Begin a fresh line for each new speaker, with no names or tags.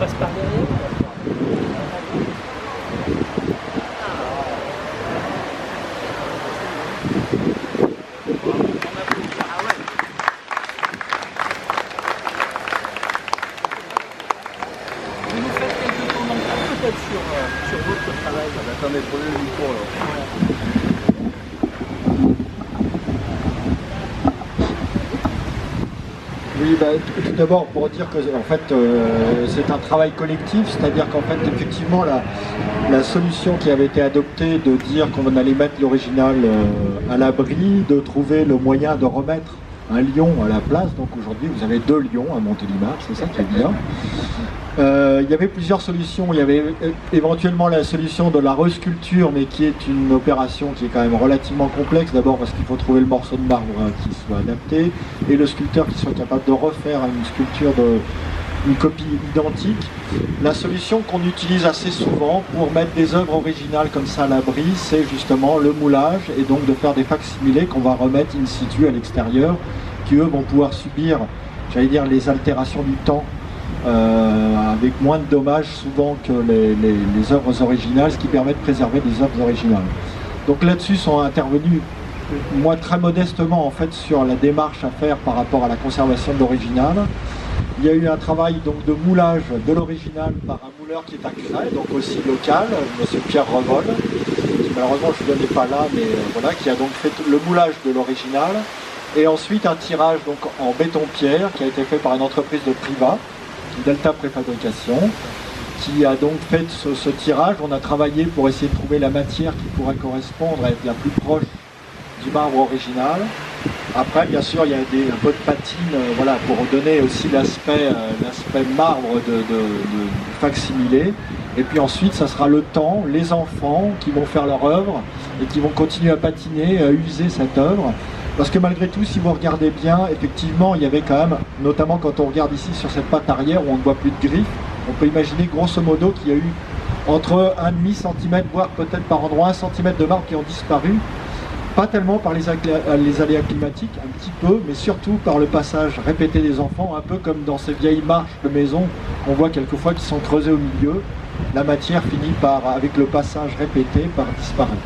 passe par derrière. Vous nous faites quelques commentaires peut-être sur votre travail.
Attendez, prenez le micro alors. Oui, tout d'abord pour dire que en fait, c'est un travail collectif, c'est-à-dire qu'en fait effectivement la solution qui avait été adoptée de dire qu'on allait mettre l'original à l'abri, de trouver le moyen de remettre un lion à la place, donc aujourd'hui vous avez 2 lions à Montélimar, c'est ça qui est bien. Il y avait plusieurs solutions. Il y avait éventuellement la solution de la resculpture, mais qui est une opération qui est quand même relativement complexe. D'abord parce qu'il faut trouver le morceau de marbre qui soit adapté, et le sculpteur qui soit capable de refaire une sculpture une copie identique. La solution qu'on utilise assez souvent pour mettre des œuvres originales comme ça à l'abri, c'est justement le moulage, et donc de faire des facsimilés qu'on va remettre in situ à l'extérieur, qui eux vont pouvoir subir, j'allais dire, les altérations du temps, avec moins de dommages souvent que les œuvres originales, ce qui permet de préserver les œuvres originales. Donc là-dessus sont intervenus, moi très modestement en fait, sur la démarche à faire par rapport à la conservation de l'original. Il y a eu un travail donc de moulage de l'original par un mouleur qui est à Crest, donc aussi local, M. Pierre Revol, qui malheureusement je ne le connais pas là, mais voilà, qui a donc fait le moulage de l'original. Et ensuite un tirage donc en béton-pierre qui a été fait par une entreprise de Priva, Delta Préfabrication, qui a donc fait ce tirage. On a travaillé pour essayer de trouver la matière qui pourrait correspondre à être la plus proche du marbre original. Après, bien sûr, il y a un peu de patine, voilà, pour donner aussi l'aspect marbre de facsimilé. Et puis ensuite, ça sera le temps, les enfants qui vont faire leur œuvre et qui vont continuer à patiner, à user cette œuvre. Parce que malgré tout, si vous regardez bien, effectivement, il y avait quand même, notamment quand on regarde ici sur cette patte arrière où on ne voit plus de griffes, on peut imaginer grosso modo qu'il y a eu entre 1,5 cm, voire peut-être par endroit 1 cm de marbre qui ont disparu. Pas tellement par les aléas climatiques, un petit peu, mais surtout par le passage répété des enfants, un peu comme dans ces vieilles marches de maison, on voit quelquefois qui sont creusées au milieu. La matière finit par, avec le passage répété, par disparaître.